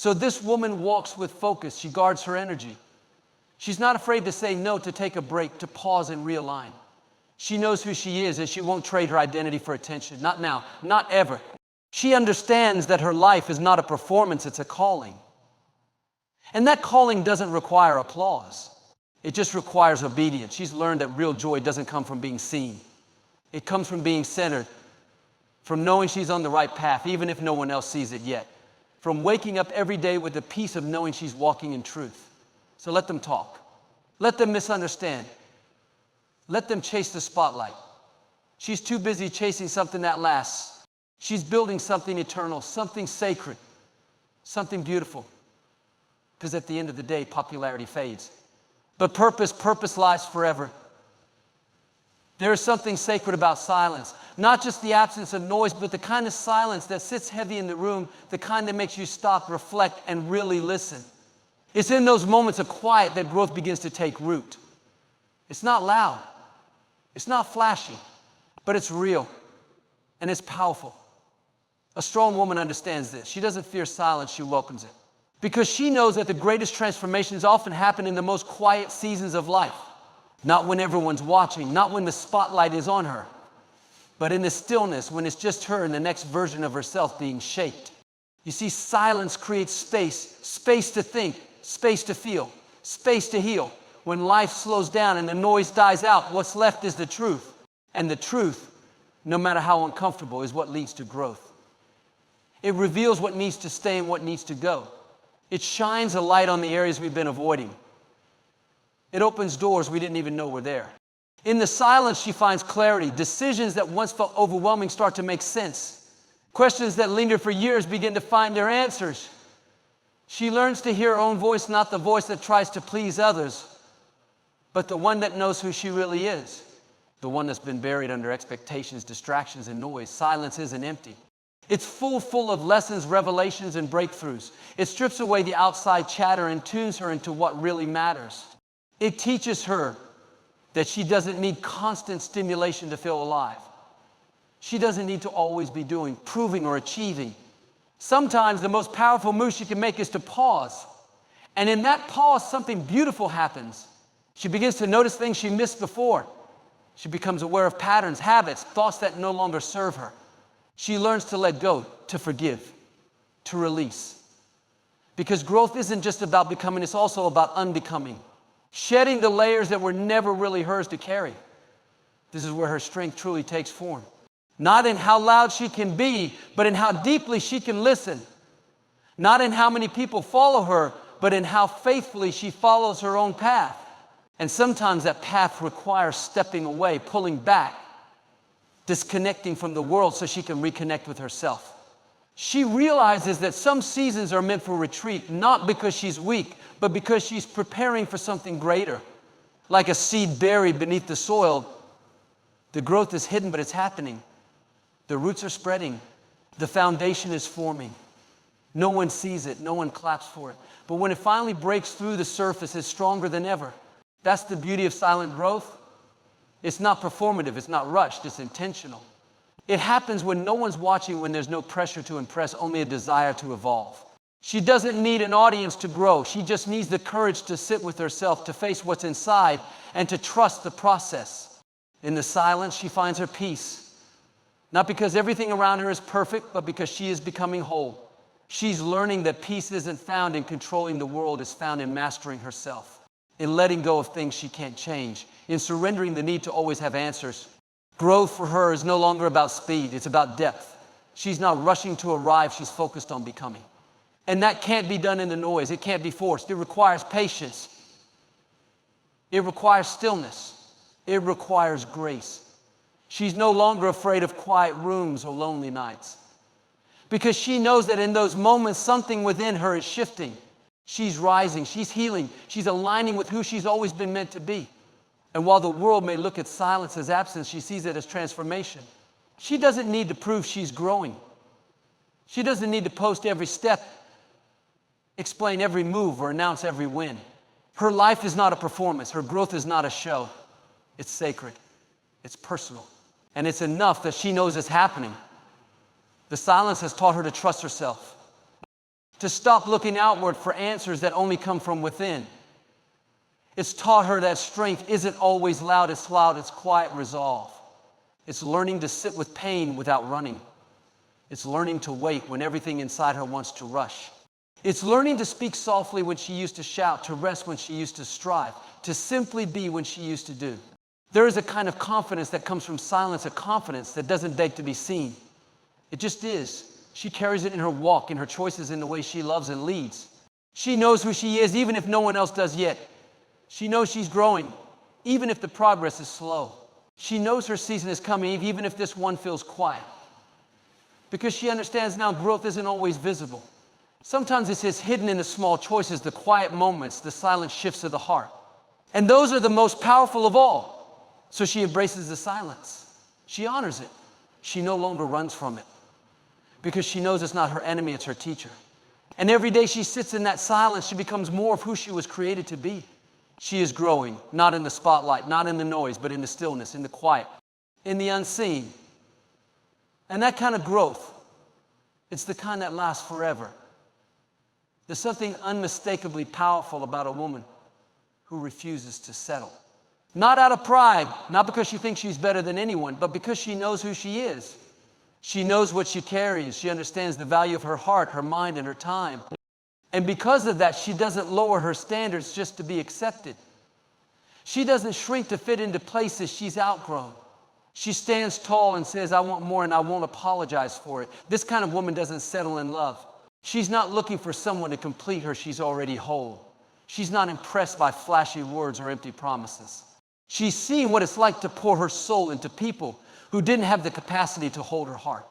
So this woman walks with focus. She guards her energy. She's not afraid to say no, to take a break, to pause and realign. She knows who she is, and she won't trade her identity for attention. Not now, not ever. She understands that her life is not a performance, it's a calling. And that calling doesn't require applause. It just requires obedience. She's learned that real joy doesn't come from being seen. It comes from being centered, from knowing she's on the right path, even if no one else sees it yet. From waking up every day with the peace of knowing she's walking in truth. So let them talk. Let them misunderstand. Let them chase the spotlight. She's too busy chasing something that lasts. She's building something eternal, something sacred, something beautiful. Because at the end of the day, popularity fades. But purpose lies forever. There is something sacred about silence. Not just the absence of noise, but the kind of silence that sits heavy in the room, the kind that makes you stop, reflect, and really listen. It's in those moments of quiet that growth begins to take root. It's not loud. It's not flashy, but it's real, and it's powerful. A strong woman understands this. She doesn't fear silence, she welcomes it. Because she knows that the greatest transformations often happen in the most quiet seasons of life. Not when everyone's watching, not when the spotlight is on her, but in the stillness when it's just her and the next version of herself being shaped. You see, silence creates space to think, space to feel, space to heal. When life slows down and the noise dies out, what's left is the truth. And the truth, no matter how uncomfortable, is what leads to growth. It reveals what needs to stay and what needs to go. It shines a light on the areas we've been avoiding. It opens doors we didn't even know were there. In the silence, she finds clarity. Decisions that once felt overwhelming start to make sense. Questions that lingered for years begin to find their answers. She learns to hear her own voice, not the voice that tries to please others, but the one that knows who she really is. The one that's been buried under expectations, distractions, and noise. Silence isn't empty. It's full of lessons, revelations, and breakthroughs. It strips away the outside chatter and tunes her into what really matters. It teaches her that she doesn't need constant stimulation to feel alive. She doesn't need to always be doing, proving, or achieving. Sometimes the most powerful move she can make is to pause. And in that pause, something beautiful happens. She begins to notice things she missed before. She becomes aware of patterns, habits, thoughts that no longer serve her. She learns to let go, to forgive, to release. Because growth isn't just about becoming, it's also about unbecoming. Shedding the layers that were never really hers to carry. This is where her strength truly takes form. Not in how loud she can be, but in how deeply she can listen. Not in how many people follow her, but in how faithfully she follows her own path. And sometimes that path requires stepping away, pulling back, disconnecting from the world so she can reconnect with herself. She realizes that some seasons are meant for retreat, not because she's weak, but because she's preparing for something greater. Like a seed buried beneath the soil, the growth is hidden, but it's happening. The roots are spreading. The foundation is forming. No one sees it. No one claps for it. But when it finally breaks through the surface, it's stronger than ever. That's the beauty of silent growth. It's not performative. It's not rushed. It's intentional. It happens when no one's watching, when there's no pressure to impress, only a desire to evolve. She doesn't need an audience to grow. She just needs the courage to sit with herself, to face what's inside, and to trust the process. In the silence, she finds her peace. Not because everything around her is perfect, but because she is becoming whole. She's learning that peace isn't found in controlling the world, it's found in mastering herself, in letting go of things she can't change, in surrendering the need to always have answers. Growth for her is no longer about speed, it's about depth. She's not rushing to arrive, she's focused on becoming. And that can't be done in the noise, it can't be forced. It requires patience. It requires stillness. It requires grace. She's no longer afraid of quiet rooms or lonely nights. Because she knows that in those moments, something within her is shifting. She's rising, she's healing, she's aligning with who she's always been meant to be. And while the world may look at silence as absence, she sees it as transformation. She doesn't need to prove she's growing. She doesn't need to post every step, explain every move, or announce every win. Her life is not a performance. Her growth is not a show. It's sacred. It's personal. And it's enough that she knows it's happening. The silence has taught her to trust herself, to stop looking outward for answers that only come from within. It's taught her that strength isn't always loud, it's quiet resolve. It's learning to sit with pain without running. It's learning to wait when everything inside her wants to rush. It's learning to speak softly when she used to shout, to rest when she used to strive, to simply be when she used to do. There is a kind of confidence that comes from silence, a confidence that doesn't beg to be seen. It just is. She carries it in her walk, in her choices, in the way she loves and leads. She knows who she is, even if no one else does yet. She knows she's growing, even if the progress is slow. She knows her season is coming, even if this one feels quiet. Because she understands now growth isn't always visible. Sometimes it's hidden in the small choices, the quiet moments, the silent shifts of the heart. And those are the most powerful of all. So she embraces the silence. She honors it. She no longer runs from it. Because she knows it's not her enemy, it's her teacher. And every day she sits in that silence, she becomes more of who she was created to be. She is growing, not in the spotlight, not in the noise, but in the stillness, in the quiet, in the unseen. And that kind of growth, it's the kind that lasts forever. There's something unmistakably powerful about a woman who refuses to settle. Not out of pride, not because she thinks she's better than anyone, but because she knows who she is. She knows what she carries. She understands the value of her heart, her mind, and her time. And because of that, she doesn't lower her standards just to be accepted. She doesn't shrink to fit into places she's outgrown. She stands tall and says, I want more and I won't apologize for it. This kind of woman doesn't settle in love. She's not looking for someone to complete her. She's already whole. She's not impressed by flashy words or empty promises. She's seen what it's like to pour her soul into people who didn't have the capacity to hold her heart.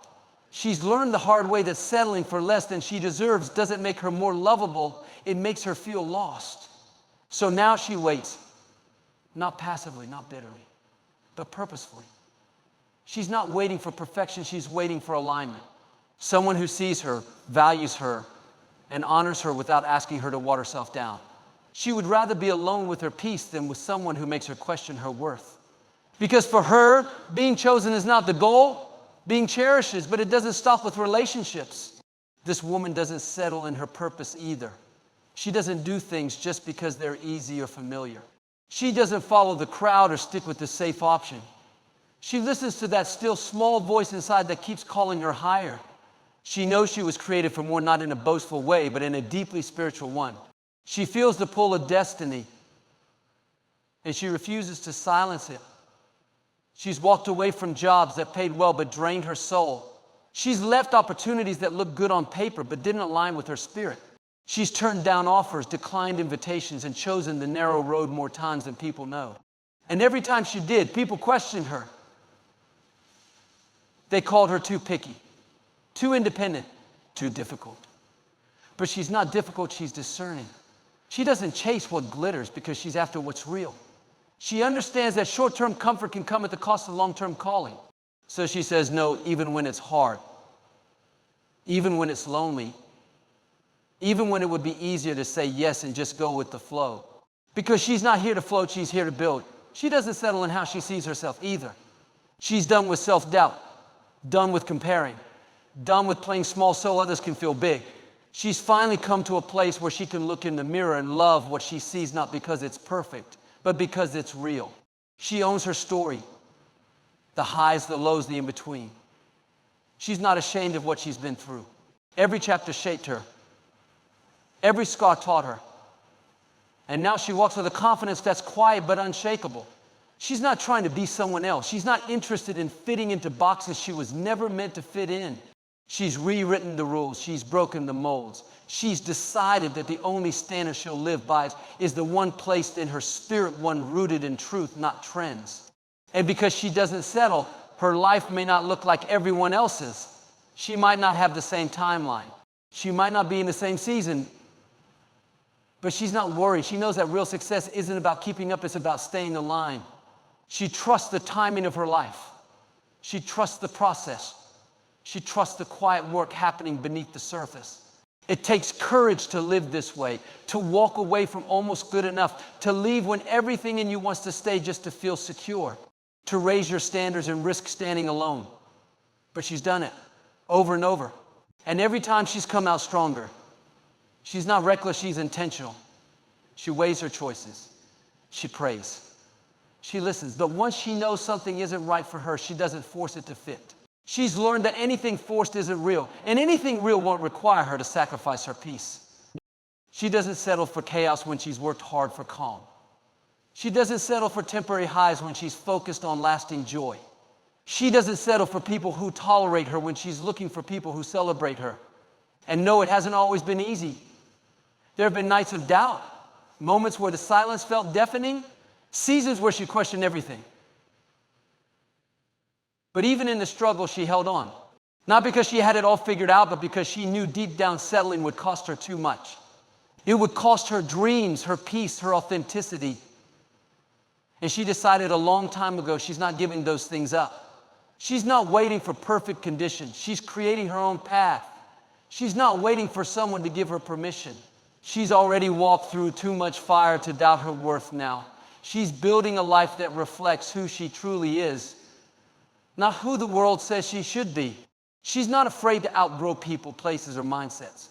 She's learned the hard way that settling for less than she deserves doesn't make her more lovable. It makes her feel lost. So now she waits, not passively, not bitterly, but purposefully. She's not waiting for perfection. She's waiting for alignment. Someone who sees her, values her, and honors her without asking her to water herself down. She would rather be alone with her peace than with someone who makes her question her worth. Because for her, being chosen is not the goal, being cherished is, but it doesn't stop with relationships. This woman doesn't settle in her purpose either. She doesn't do things just because they're easy or familiar. She doesn't follow the crowd or stick with the safe option. She listens to that still small voice inside that keeps calling her higher. She knows she was created for more, not in a boastful way, but in a deeply spiritual one. She feels the pull of destiny, and she refuses to silence it. She's walked away from jobs that paid well but drained her soul. She's left opportunities that looked good on paper but didn't align with her spirit. She's turned down offers, declined invitations, and chosen the narrow road more times than people know. And every time she did, people questioned her. They called her too picky, too independent, too difficult. But she's not difficult, she's discerning. She doesn't chase what glitters because she's after what's real. She understands that short-term comfort can come at the cost of long-term calling. So she says no even when it's hard, even when it's lonely, even when it would be easier to say yes and just go with the flow. Because she's not here to float, she's here to build. She doesn't settle in how she sees herself either. She's done with self-doubt, done with comparing, done with playing small so others can feel big. She's finally come to a place where she can look in the mirror and love what she sees, not because it's perfect, but because it's real. She owns her story, the highs, the lows, the in-between. She's not ashamed of what she's been through. Every chapter shaped her. Every scar taught her. And now she walks with a confidence that's quiet but unshakable. She's not trying to be someone else. She's not interested in fitting into boxes she was never meant to fit in. She's rewritten the rules. She's broken the molds. She's decided that the only standard she'll live by is the one placed in her spirit, one rooted in truth, not trends. And because she doesn't settle, her life may not look like everyone else's. She might not have the same timeline. She might not be in the same season. But she's not worried. She knows that real success isn't about keeping up, it's about staying aligned. She trusts the timing of her life. She trusts the process. She trusts the quiet work happening beneath the surface. It takes courage to live this way, to walk away from almost good enough, to leave when everything in you wants to stay just to feel secure, to raise your standards and risk standing alone. But she's done it over and over. And every time she's come out stronger. She's not reckless, she's intentional. She weighs her choices. She prays. She listens. But once she knows something isn't right for her, she doesn't force it to fit. She's learned that anything forced isn't real, and anything real won't require her to sacrifice her peace. She doesn't settle for chaos when she's worked hard for calm. She doesn't settle for temporary highs when she's focused on lasting joy. She doesn't settle for people who tolerate her when she's looking for people who celebrate her. And no, it hasn't always been easy. There have been nights of doubt, moments where the silence felt deafening, seasons where she questioned everything. But even in the struggle, she held on. Not because she had it all figured out, but because she knew deep down settling would cost her too much. It would cost her dreams, her peace, her authenticity. And she decided a long time ago she's not giving those things up. She's not waiting for perfect conditions. She's creating her own path. She's not waiting for someone to give her permission. She's already walked through too much fire to doubt her worth now. She's building a life that reflects who she truly is, not who the world says she should be. She's not afraid to outgrow people, places, or mindsets.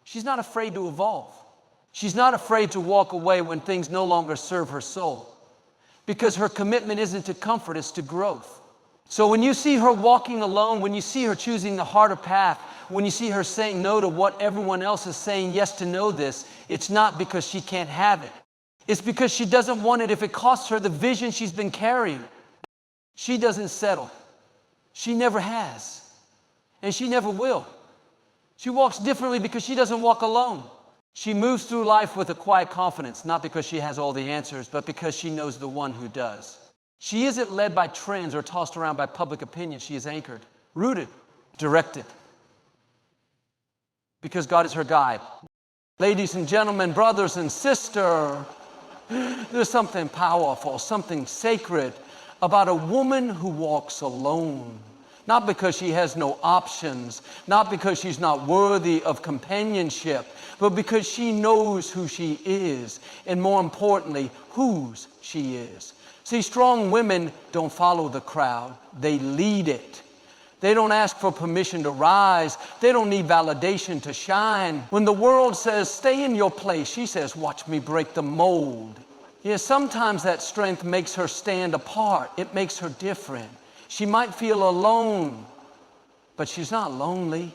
She's not afraid to evolve. She's not afraid to walk away when things no longer serve her soul, because her commitment isn't to comfort, it's to growth. So when you see her walking alone, when you see her choosing the harder path, when you see her saying no to what everyone else is saying yes to know this, it's not because she can't have it. It's because she doesn't want it if it costs her the vision she's been carrying. She doesn't settle. She never has. And she never will. She walks differently because she doesn't walk alone. She moves through life with a quiet confidence, not because she has all the answers, but because she knows the one who does. She isn't led by trends or tossed around by public opinion. She is anchored, rooted, directed, because God is her guide. Ladies and gentlemen, brothers and sisters, there's something powerful, something sacred about a woman who walks alone. Not because she has no options, not because she's not worthy of companionship, but because she knows who she is, and more importantly, whose she is. See, strong women don't follow the crowd, they lead it. They don't ask for permission to rise. They don't need validation to shine. When the world says, stay in your place, she says, watch me break the mold. Yeah, sometimes that strength makes her stand apart. It makes her different. She might feel alone, but she's not lonely.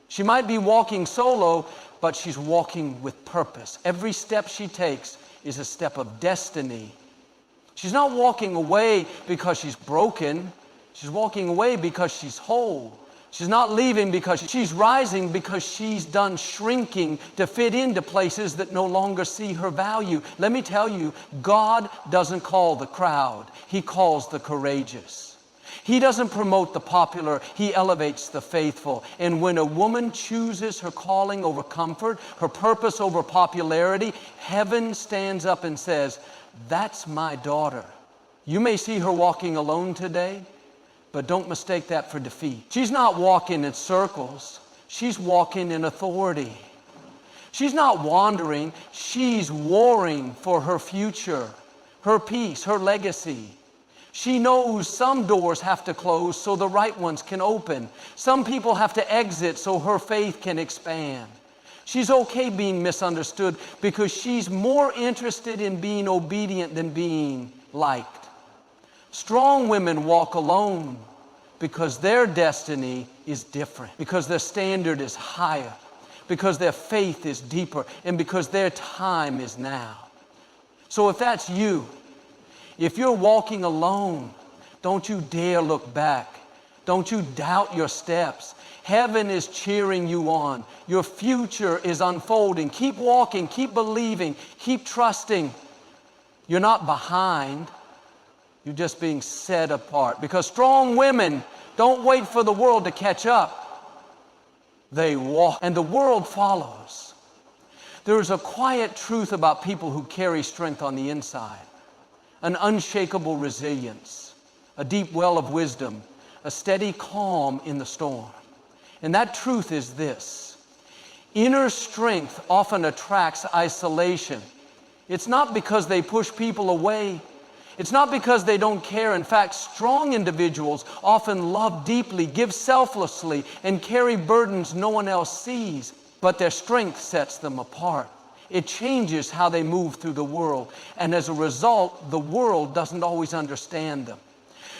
She might be walking solo, but she's walking with purpose. Every step she takes is a step of destiny. She's not walking away because she's broken. She's walking away because she's whole. She's not leaving because she's rising, because she's done shrinking to fit into places that no longer see her value. Let me tell you, God doesn't call the crowd. He calls the courageous. He doesn't promote the popular. He elevates the faithful. And when a woman chooses her calling over comfort, her purpose over popularity, heaven stands up and says, that's my daughter. You may see her walking alone today, but don't mistake that for defeat. She's not walking in circles. She's walking in authority. She's not wandering. She's warring for her future, her peace, her legacy. She knows some doors have to close so the right ones can open. Some people have to exit so her faith can expand. She's okay being misunderstood because she's more interested in being obedient than being liked. Strong women walk alone because their destiny is different, because their standard is higher, because their faith is deeper, and because their time is now. So if that's you, if you're walking alone, don't you dare look back. Don't you doubt your steps. Heaven is cheering you on. Your future is unfolding. Keep walking, keep believing, keep trusting. You're not behind. You're just being set apart. Because strong women don't wait for the world to catch up. They walk, and the world follows. There is a quiet truth about people who carry strength on the inside, an unshakable resilience, a deep well of wisdom, a steady calm in the storm. And that truth is this: inner strength often attracts isolation. It's not because they push people away. It's not because they don't care. In fact, strong individuals often love deeply, give selflessly, and carry burdens no one else sees. but their strength sets them apart. It changes how they move through the world, and as a result, the world doesn't always understand them.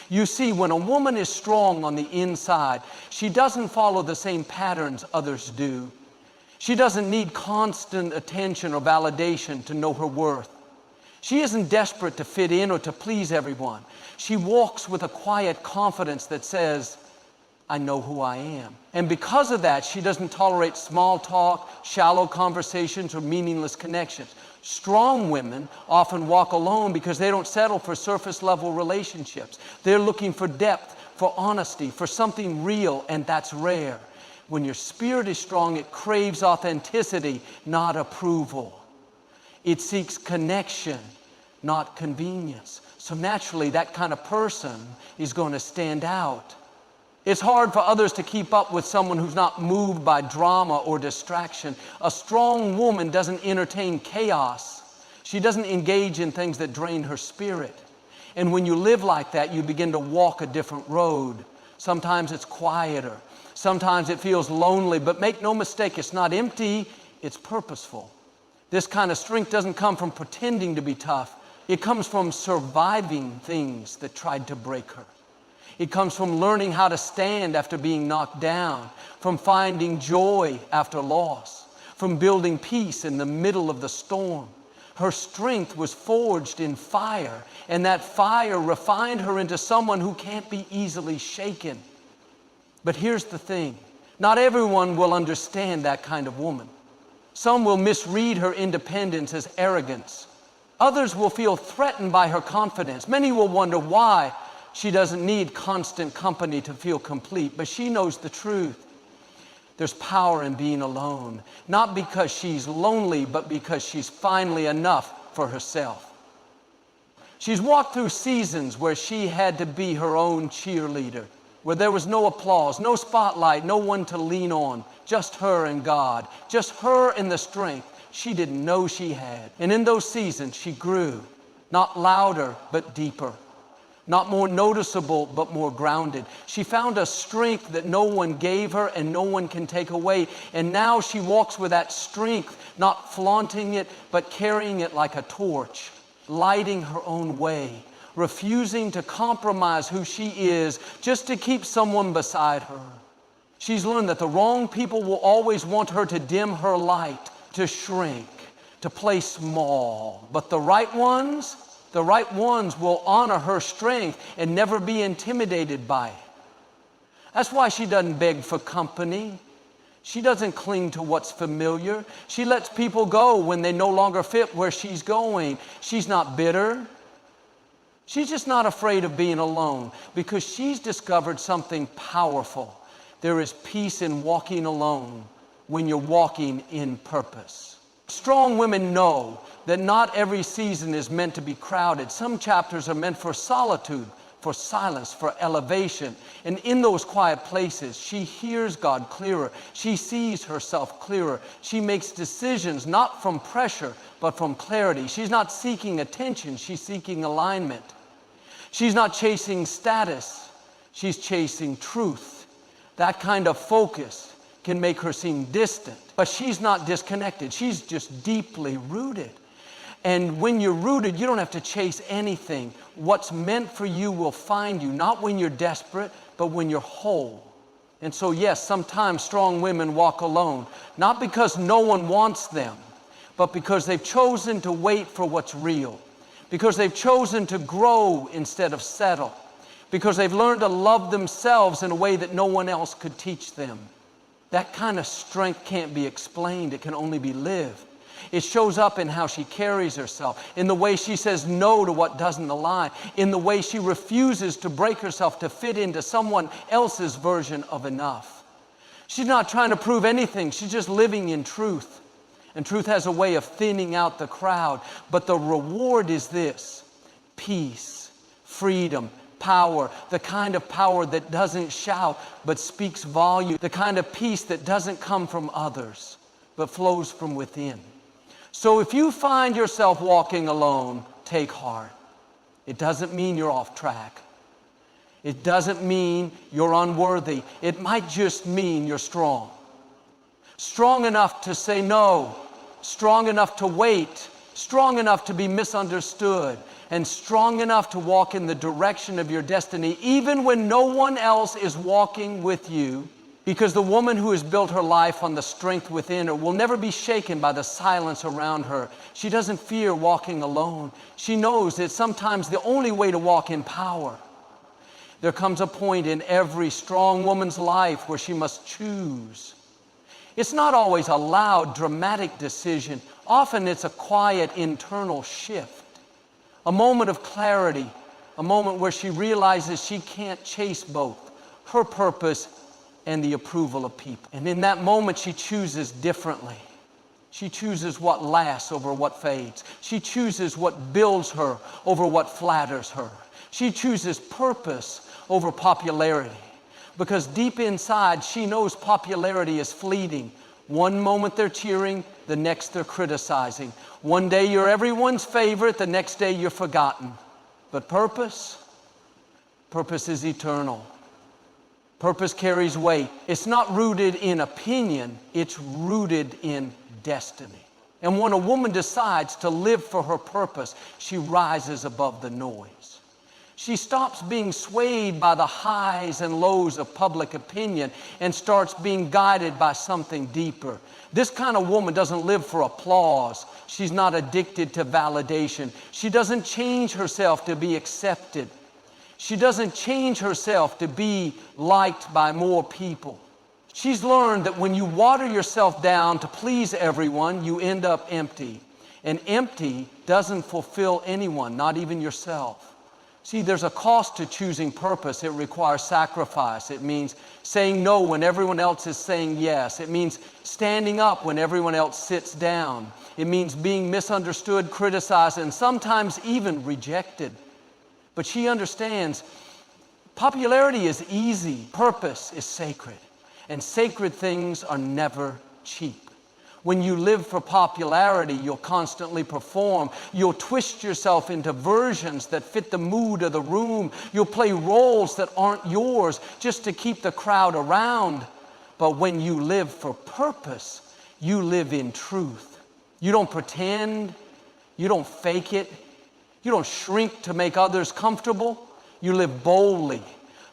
You see, when a woman is strong on the inside, she doesn't follow the same patterns others do. She doesn't need constant attention or validation to know her worth. She isn't desperate to fit in or to please everyone. She walks with a quiet confidence that says, I know who I am. And because of that, she doesn't tolerate small talk, shallow conversations, or meaningless connections. Strong women often walk alone because they don't settle for surface-level relationships. They're looking for depth, for honesty, for something real, and that's rare. When your spirit is strong, it craves authenticity, not approval. It seeks connection, not convenience. So naturally, that kind of person is going to stand out. It's hard for others to keep up with someone who's not moved by drama or distraction. A strong woman doesn't entertain chaos. She doesn't engage in things that drain her spirit. And when you live like that, you begin to walk a different road. Sometimes it's quieter. Sometimes it feels lonely, but make no mistake, it's not empty, it's purposeful. This kind of strength doesn't come from pretending to be tough. It comes from surviving things that tried to break her. It comes from learning how to stand after being knocked down, from finding joy after loss, from building peace in the middle of the storm. Her strength was forged in fire, and that fire refined her into someone who can't be easily shaken. But here's the thing, not everyone will understand that kind of woman. Some will misread her independence as arrogance. Others will feel threatened by her confidence. Many will wonder why she doesn't need constant company to feel complete, but she knows the truth. There's power in being alone, not because she's lonely, but because she's finally enough for herself. She's walked through seasons where she had to be her own cheerleader, where there was no applause, no spotlight, no one to lean on, just her and God, just her and the strength she didn't know she had. And in those seasons, she grew, not louder, but deeper. Not more noticeable, but more grounded. She found a strength that no one gave her and no one can take away. And now she walks with that strength, not flaunting it, but carrying it like a torch, lighting her own way, refusing to compromise who she is just to keep someone beside her. She's learned that the wrong people will always want her to dim her light, to shrink, to play small. But the right ones will honor her strength and never be intimidated by it. That's why she doesn't beg for company. She doesn't cling to what's familiar. She lets people go when they no longer fit where she's going. She's not bitter. She's just not afraid of being alone because she's discovered something powerful. There is peace in walking alone when you're walking in purpose. Strong women know that not every season is meant to be crowded. Some chapters are meant for solitude, for silence, for elevation. And in those quiet places, she hears God clearer. She sees herself clearer. She makes decisions not from pressure, but from clarity. She's not seeking attention, she's seeking alignment. She's not chasing status, she's chasing truth. That kind of focus can make her seem distant, but she's not disconnected. She's just deeply rooted. And when you're rooted, you don't have to chase anything. What's meant for you will find you, not when you're desperate, but when you're whole. And so, yes, sometimes strong women walk alone, not because no one wants them, but because they've chosen to wait for what's real, because they've chosen to grow instead of settle, because they've learned to love themselves in a way that no one else could teach them. That kind of strength can't be explained. It can only be lived. It shows up in how she carries herself, in the way she says no to what doesn't align, in the way she refuses to break herself to fit into someone else's version of enough. She's not trying to prove anything. She's just living in truth. And truth has a way of thinning out the crowd. But the reward is this: peace, freedom, power, the kind of power that doesn't shout but speaks volume, the kind of peace that doesn't come from others but flows from within. So if you find yourself walking alone, take heart. It doesn't mean you're off track. It doesn't mean you're unworthy. It might just mean you're strong. strong enough to say no, strong enough to wait, strong enough to be misunderstood, and strong enough to walk in the direction of your destiny, even when no one else is walking with you. Because the woman who has built her life on the strength within her will never be shaken by the silence around her. She doesn't fear walking alone. She knows that sometimes the only way to walk in power. There comes a point in every strong woman's life where she must choose. It's not always a loud, dramatic decision. Often it's a quiet, internal shift. A moment of clarity, a moment where she realizes she can't chase both her purpose and the approval of people. And in that moment, she chooses differently. She chooses what lasts over what fades. She chooses what builds her over what flatters her. She chooses purpose over popularity. Because deep inside, she knows popularity is fleeting. One moment they're cheering, the next they're criticizing. One day you're everyone's favorite, the next day you're forgotten. But purpose is eternal. Purpose carries weight. It's not rooted in opinion, it's rooted in destiny. And when a woman decides to live for her purpose, she rises above the noise. She stops being swayed by the highs and lows of public opinion and starts being guided by something deeper. This kind of woman doesn't live for applause. She's not addicted to validation. She doesn't change herself to be accepted. She doesn't change herself to be liked by more people. She's learned that when you water yourself down to please everyone, you end up empty. And empty doesn't fulfill anyone, not even yourself. See, there's a cost to choosing purpose. It requires sacrifice. It means saying no when everyone else is saying yes. It means standing up when everyone else sits down. It means being misunderstood, criticized, and sometimes even rejected. But she understands popularity is easy, purpose is sacred, and sacred things are never cheap. When you live for popularity, you'll constantly perform. You'll twist yourself into versions that fit the mood of the room. You'll play roles that aren't yours just to keep the crowd around. But when you live for purpose, you live in truth. You don't pretend, you don't fake it. You don't shrink to make others comfortable. You live boldly,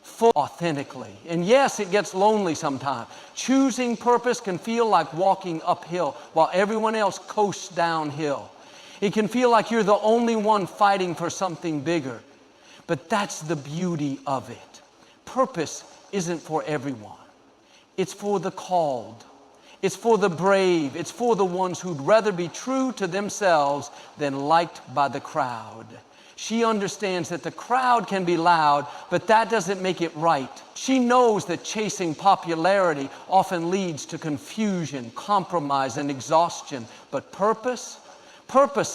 full, authentically. And yes, it gets lonely sometimes. Choosing purpose can feel like walking uphill while everyone else coasts downhill. It can feel like you're the only one fighting for something bigger. But that's the beauty of it. Purpose isn't for everyone. It's for the called. It's for the brave. It's for the ones who'd rather be true to themselves than liked by the crowd. She understands that the crowd can be loud, but that doesn't make it right. She knows that chasing popularity often leads to confusion, compromise, and exhaustion. But purpose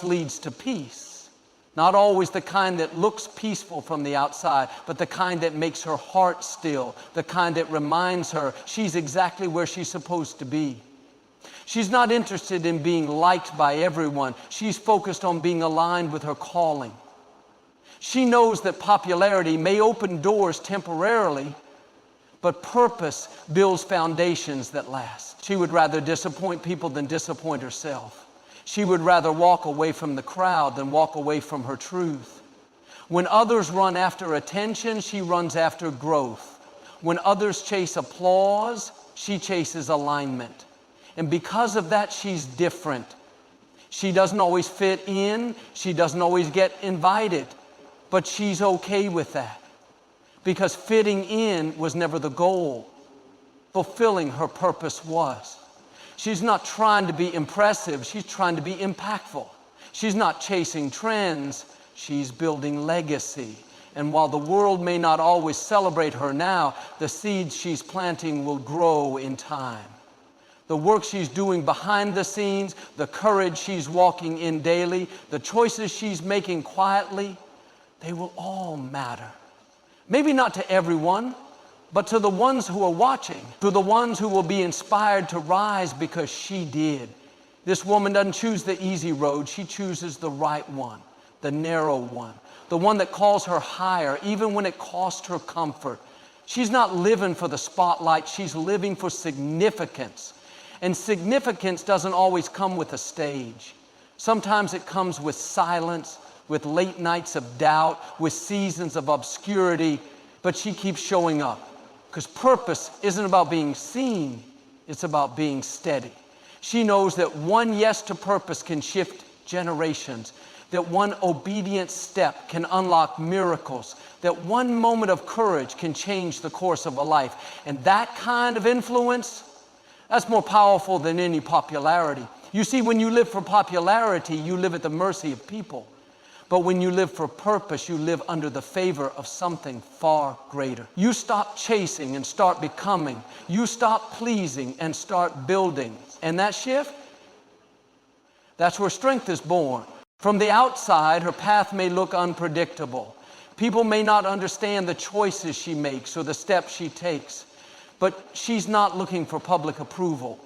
leads to peace. Not always the kind that looks peaceful from the outside, but the kind that makes her heart still, the kind that reminds her she's exactly where she's supposed to be. She's not interested in being liked by everyone. She's focused on being aligned with her calling. She knows that popularity may open doors temporarily, but purpose builds foundations that last. She would rather disappoint people than disappoint herself. She would rather walk away from the crowd than walk away from her truth. When others run after attention, she runs after growth. When others chase applause, she chases alignment. And because of that, she's different. She doesn't always fit in. She doesn't always get invited. But she's okay with that. Because fitting in was never the goal. Fulfilling her purpose was. She's not trying to be impressive. She's trying to be impactful. She's not chasing trends. She's building legacy. And while the world may not always celebrate her now, the seeds she's planting will grow in time. The work she's doing behind the scenes, the courage she's walking in daily, the choices she's making quietly, they will all matter. Maybe not to everyone, but to the ones who are watching, to the ones who will be inspired to rise because she did. This woman doesn't choose the easy road. She chooses the right one, the narrow one, the one that calls her higher, even when it costs her comfort. She's not living for the spotlight. She's living for significance. And significance doesn't always come with a stage. Sometimes it comes with silence, with late nights of doubt, with seasons of obscurity, but she keeps showing up. Because purpose isn't about being seen, it's about being steady. She knows that one yes to purpose can shift generations, that one obedient step can unlock miracles, that one moment of courage can change the course of a life. And that kind of influence, that's more powerful than any popularity. You see, when you live for popularity, you live at the mercy of people. But when you live for purpose, you live under the favor of something far greater. You stop chasing and start becoming. You stop pleasing and start building. And that shift, that's where strength is born. From the outside, her path may look unpredictable. People may not understand the choices she makes or the steps she takes. But she's not looking for public approval.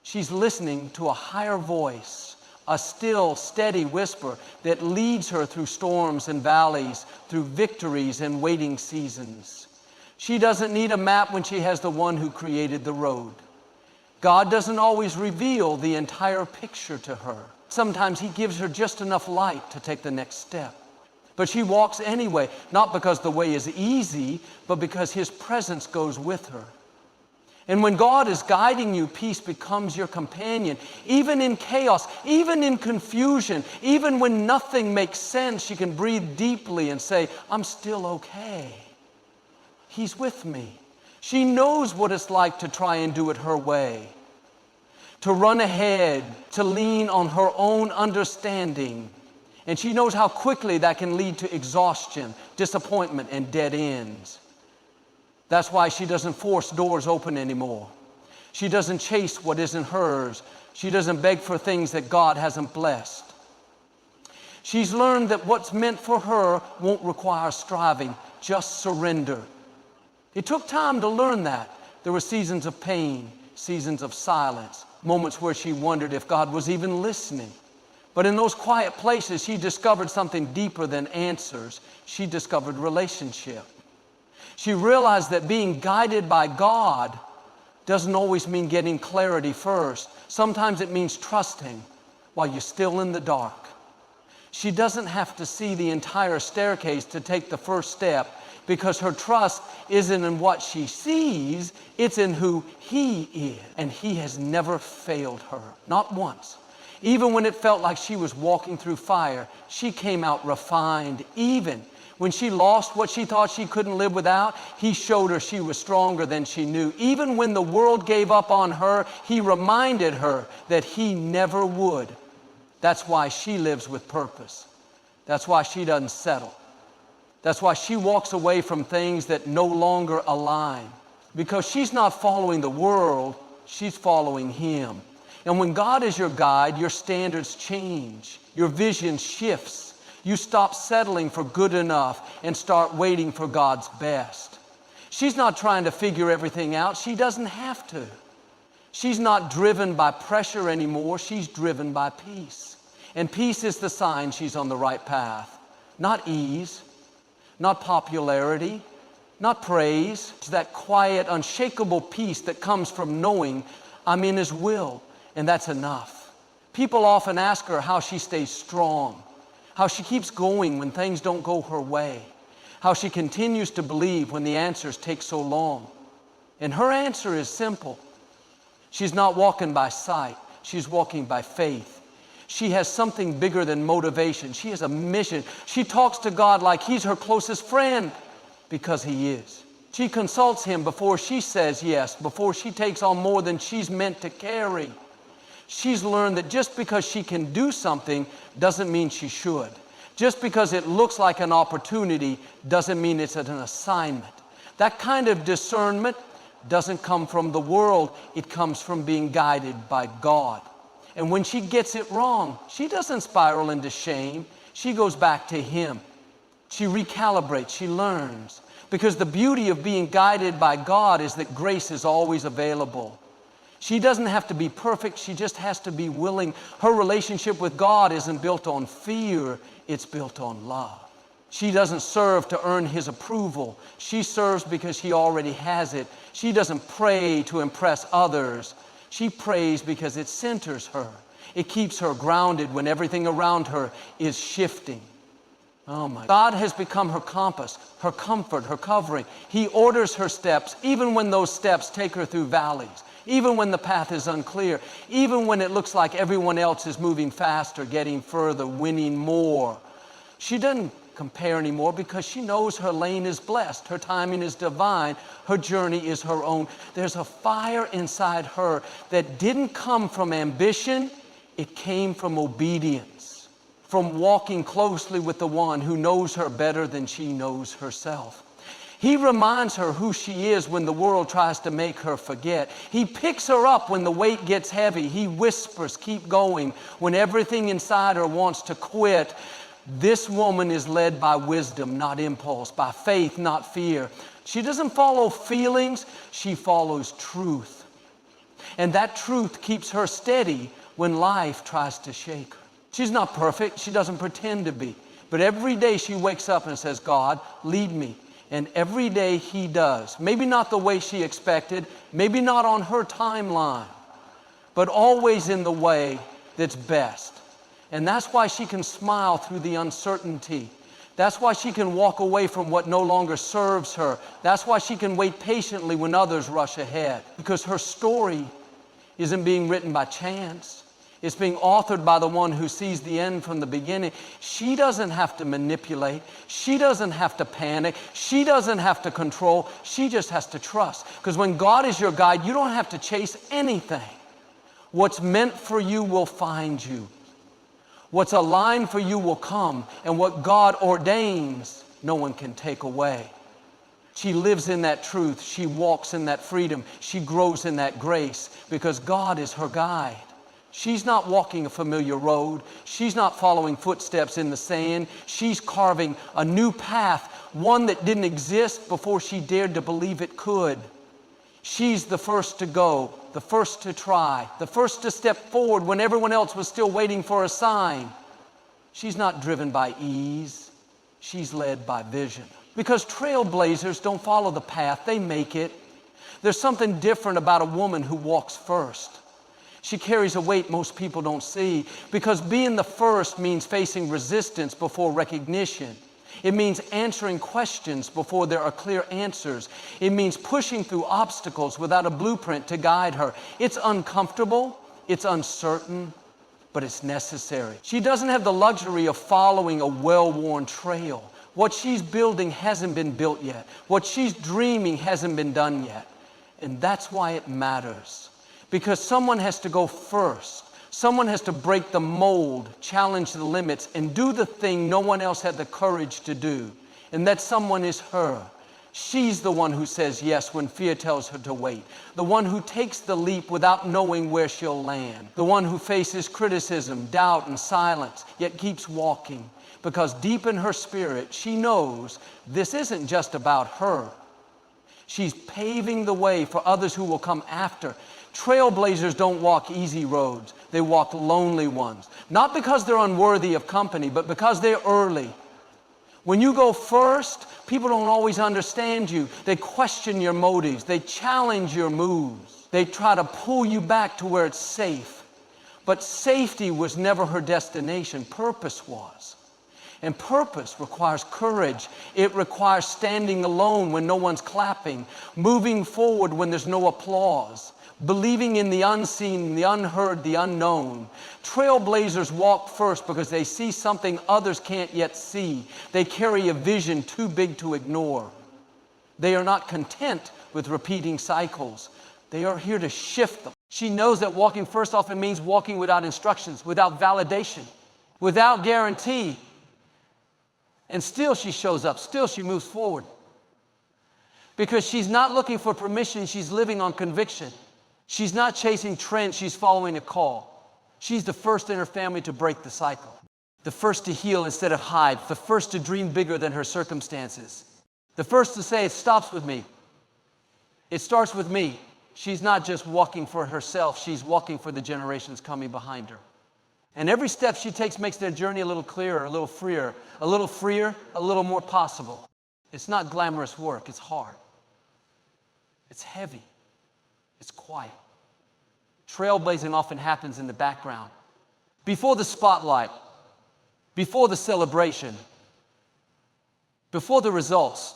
She's listening to a higher voice, a still, steady whisper that leads her through storms and valleys, through victories and waiting seasons. She doesn't need a map when she has the one who created the road. God doesn't always reveal the entire picture to her. Sometimes He gives her just enough light to take the next step. But she walks anyway, not because the way is easy, but because His presence goes with her. And when God is guiding you, peace becomes your companion. Even in chaos, even in confusion, even when nothing makes sense, she can breathe deeply and say, I'm still okay. He's with me. She knows what it's like to try and do it her way, to run ahead, to lean on her own understanding. And she knows how quickly that can lead to exhaustion, disappointment, and dead ends. That's why she doesn't force doors open anymore. She doesn't chase what isn't hers. She doesn't beg for things that God hasn't blessed. She's learned that what's meant for her won't require striving, just surrender. It took time to learn that. There were seasons of pain, seasons of silence, moments where she wondered if God was even listening. But in those quiet places, she discovered something deeper than answers. She discovered relationship. She realized that being guided by God doesn't always mean getting clarity first. Sometimes it means trusting while you're still in the dark. She doesn't have to see the entire staircase to take the first step, because her trust isn't in what she sees, it's in who He is. And He has never failed her, not once. Even when it felt like she was walking through fire, she came out refined. Even when she lost what she thought she couldn't live without, He showed her she was stronger than she knew. Even when the world gave up on her, He reminded her that He never would. That's why she lives with purpose. That's why she doesn't settle. That's why she walks away from things that no longer align. Because she's not following the world, she's following Him. And when God is your guide, your standards change. Your vision shifts. You stop settling for good enough and start waiting for God's best. She's not trying to figure everything out. She doesn't have to. She's not driven by pressure anymore. She's driven by peace. And peace is the sign she's on the right path. Not ease, not popularity, not praise. It's that quiet, unshakable peace that comes from knowing I'm in His will, and that's enough. People often ask her how she stays strong, how she keeps going when things don't go her way, how she continues to believe when the answers take so long. And her answer is simple. She's not walking by sight. She's walking by faith. She has something bigger than motivation. She has a mission. She talks to God like He's her closest friend, because He is. She consults Him before she says yes, before she takes on more than she's meant to carry. She's learned that just because she can do something doesn't mean she should. Just because it looks like an opportunity doesn't mean it's an assignment. That kind of discernment doesn't come from the world. It comes from being guided by God. And when she gets it wrong, she doesn't spiral into shame. She goes back to Him. She recalibrates. She learns. Because the beauty of being guided by God is that grace is always available. She doesn't have to be perfect. She just has to be willing. Her relationship with God isn't built on fear. It's built on love. She doesn't serve to earn His approval. She serves because He already has it. She doesn't pray to impress others. She prays because it centers her. It keeps her grounded when everything around her is shifting. Oh my. God has become her compass, her comfort, her covering. He orders her steps, even when those steps take her through valleys, even when the path is unclear, even when it looks like everyone else is moving faster, getting further, winning more. She doesn't compare anymore because she knows her lane is blessed, her timing is divine, her journey is her own. There's a fire inside her that didn't come from ambition, it came from obedience, from walking closely with the one who knows her better than she knows herself. He reminds her who she is when the world tries to make her forget. He picks her up when the weight gets heavy. He whispers, keep going, when everything inside her wants to quit. This woman is led by wisdom, not impulse, by faith, not fear. She doesn't follow feelings, she follows truth. And that truth keeps her steady when life tries to shake her. She's not perfect, she doesn't pretend to be. But every day she wakes up and says, God, lead me. And every day He does. Maybe not the way she expected, maybe not on her timeline, but always in the way that's best. And that's why she can smile through the uncertainty. That's why she can walk away from what no longer serves her. That's why she can wait patiently when others rush ahead. Because her story isn't being written by chance. It's being authored by the one who sees the end from the beginning. She doesn't have to manipulate. She doesn't have to panic. She doesn't have to control. She just has to trust. Because when God is your guide, you don't have to chase anything. What's meant for you will find you. What's aligned for you will come, and what God ordains, no one can take away. She lives in that truth. She walks in that freedom. She grows in that grace because God is her guide. She's not walking a familiar road. She's not following footsteps in the sand. She's carving a new path, one that didn't exist before she dared to believe it could. She's the first to go, the first to try, the first to step forward when everyone else was still waiting for a sign. She's not driven by ease. She's led by vision. Because trailblazers don't follow the path, they make it. There's something different about a woman who walks first. She carries a weight most people don't see because being the first means facing resistance before recognition. It means answering questions before there are clear answers. It means pushing through obstacles without a blueprint to guide her. It's uncomfortable, it's uncertain, but it's necessary. She doesn't have the luxury of following a well-worn trail. What she's building hasn't been built yet. What she's dreaming hasn't been done yet. And that's why it matters. Because someone has to go first. Someone has to break the mold, challenge the limits, and do the thing no one else had the courage to do. And that someone is her. She's the one who says yes when fear tells her to wait. The one who takes the leap without knowing where she'll land. The one who faces criticism, doubt, and silence, yet keeps walking. Because deep in her spirit, she knows this isn't just about her. She's paving the way for others who will come after. Trailblazers don't walk easy roads. They walk lonely ones. Not because they're unworthy of company, but because they're early. When you go first, people don't always understand you. They question your motives. They challenge your moves. They try to pull you back to where it's safe. But safety was never her destination. Purpose was. And purpose requires courage. It requires standing alone when no one's clapping, moving forward when there's no applause, believing in the unseen, the unheard, the unknown. Trailblazers walk first because they see something others can't yet see. They carry a vision too big to ignore. They are not content with repeating cycles. They are here to shift them. She knows that walking first often means walking without instructions, without validation, without guarantee. And still she shows up, still she moves forward. Because she's not looking for permission, she's living on conviction. She's not chasing trends, she's following a call. She's the first in her family to break the cycle. The first to heal instead of hide. The first to dream bigger than her circumstances. The first to say, it stops with me. It starts with me. She's not just walking for herself, she's walking for the generations coming behind her. And every step she takes makes their journey a little clearer, a little freer, a little more possible. It's not glamorous work, it's hard. It's heavy. It's quiet. Trailblazing often happens in the background, before the spotlight, before the celebration, before the results.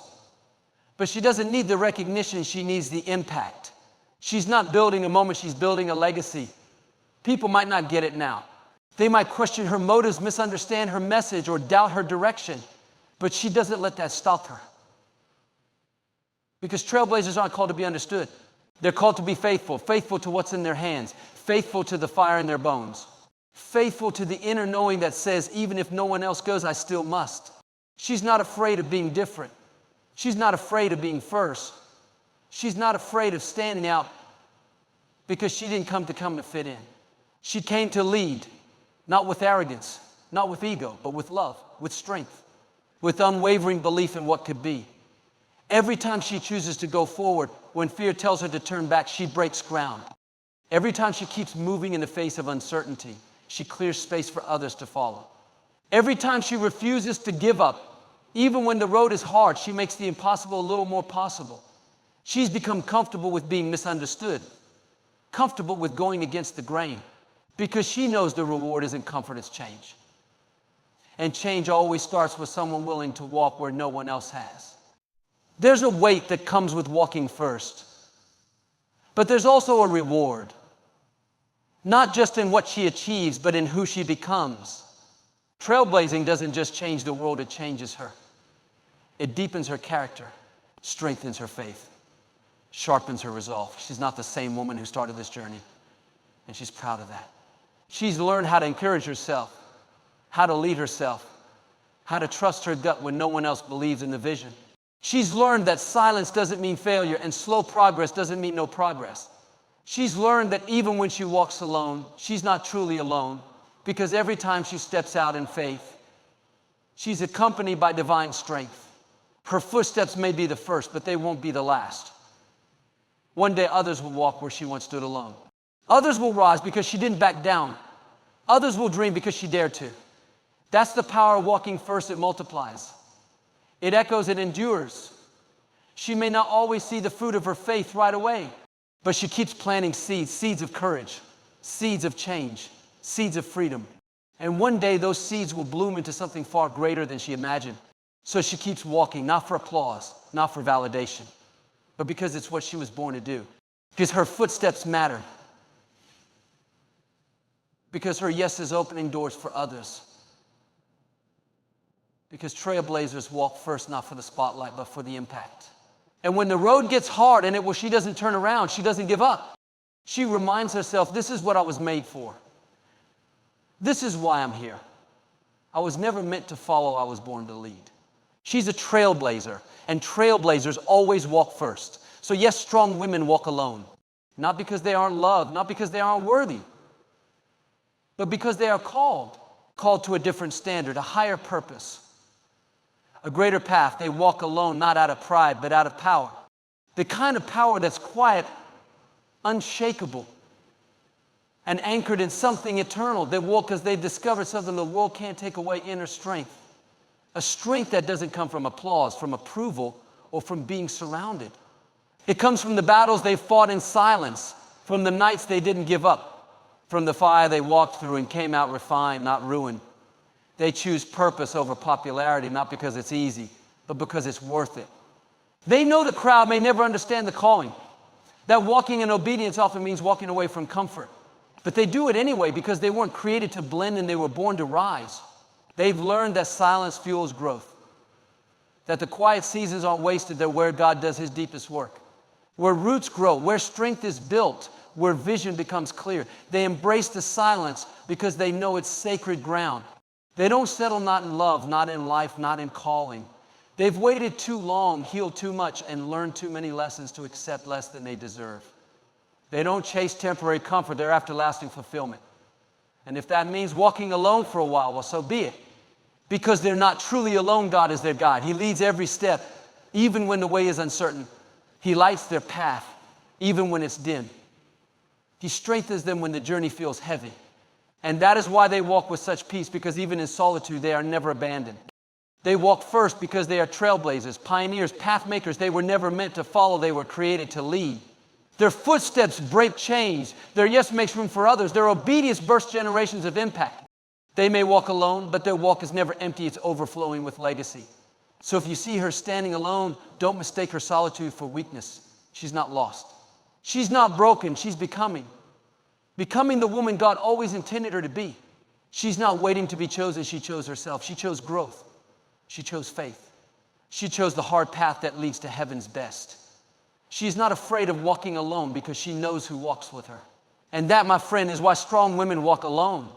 But she doesn't need the recognition, she needs the impact. She's not building a moment, she's building a legacy. People might not get it now. They might question her motives, misunderstand her message, or doubt her direction. But she doesn't let that stop her. Because trailblazers aren't called to be understood. They're called to be faithful, faithful to what's in their hands, faithful to the fire in their bones, faithful to the inner knowing that says, even if no one else goes, I still must. She's not afraid of being different. She's not afraid of being first. She's not afraid of standing out because she didn't come to fit in. She came to lead, not with arrogance, not with ego, but with love, with strength, with unwavering belief in what could be. Every time she chooses to go forward, when fear tells her to turn back, she breaks ground. Every time she keeps moving in the face of uncertainty, she clears space for others to follow. Every time she refuses to give up, even when the road is hard, she makes the impossible a little more possible. She's become comfortable with being misunderstood, comfortable with going against the grain, because she knows the reward isn't comfort, it's change. And change always starts with someone willing to walk where no one else has. There's a weight that comes with walking first, but there's also a reward, not just in what she achieves, but in who she becomes. Trailblazing doesn't just change the world, it changes her. It deepens her character, strengthens her faith, sharpens her resolve. She's not the same woman who started this journey, and she's proud of that. She's learned how to encourage herself, how to lead herself, how to trust her gut when no one else believes in the vision. She's learned that silence doesn't mean failure and slow progress doesn't mean no progress. She's learned that even when she walks alone, she's not truly alone, because every time she steps out in faith, she's accompanied by divine strength. Her footsteps may be the first, but they won't be the last. One day others will walk where she once stood alone. Others will rise because she didn't back down. Others will dream because she dared to. That's the power of walking first. It multiplies. It echoes, it endures. She may not always see the fruit of her faith right away, but she keeps planting seeds, seeds of courage, seeds of change, seeds of freedom. And one day those seeds will bloom into something far greater than she imagined. So she keeps walking, not for applause, not for validation, but because it's what she was born to do. Because her footsteps matter. Because her yes is opening doors for others. Because trailblazers walk first, not for the spotlight, but for the impact. And when the road gets hard, she doesn't turn around, she doesn't give up. She reminds herself, this is what I was made for. This is why I'm here. I was never meant to follow, I was born to lead. She's a trailblazer, and trailblazers always walk first. So yes, strong women walk alone. Not because they aren't loved, not because they aren't worthy, but because they are called to a different standard, a higher purpose, a greater path. They walk alone, not out of pride, but out of power. The kind of power that's quiet, unshakable, and anchored in something eternal. They walk because they've discovered something the world can't take away, inner strength. A strength that doesn't come from applause, from approval, or from being surrounded. It comes from the battles they fought in silence, from the nights they didn't give up, from the fire they walked through and came out refined, not ruined. They choose purpose over popularity, not because it's easy, but because it's worth it. They know the crowd may never understand the calling, that walking in obedience often means walking away from comfort. But they do it anyway because they weren't created to blend and they were born to rise. They've learned that silence fuels growth, that the quiet seasons aren't wasted, they're where God does his deepest work, where roots grow, where strength is built, where vision becomes clear. They embrace the silence because they know it's sacred ground. They don't settle not in love, not in life, not in calling. They've waited too long, healed too much, and learned too many lessons to accept less than they deserve. They don't chase temporary comfort, they're after lasting fulfillment. And if that means walking alone for a while, well, so be it. Because they're not truly alone, God is their guide. He leads every step, even when the way is uncertain. He lights their path, even when it's dim. He strengthens them when the journey feels heavy. And that is why they walk with such peace, because even in solitude, they are never abandoned. They walk first because they are trailblazers, pioneers, path makers. They were never meant to follow, they were created to lead. Their footsteps break chains. Their yes makes room for others. Their obedience bursts generations of impact. They may walk alone, but their walk is never empty. It's overflowing with legacy. So if you see her standing alone, don't mistake her solitude for weakness. She's not lost. She's not broken. She's becoming. Becoming the woman God always intended her to be. She's not waiting to be chosen. She chose herself. She chose growth. She chose faith. She chose the hard path that leads to heaven's best. She's not afraid of walking alone because she knows who walks with her. And that, my friend, is why strong women walk alone.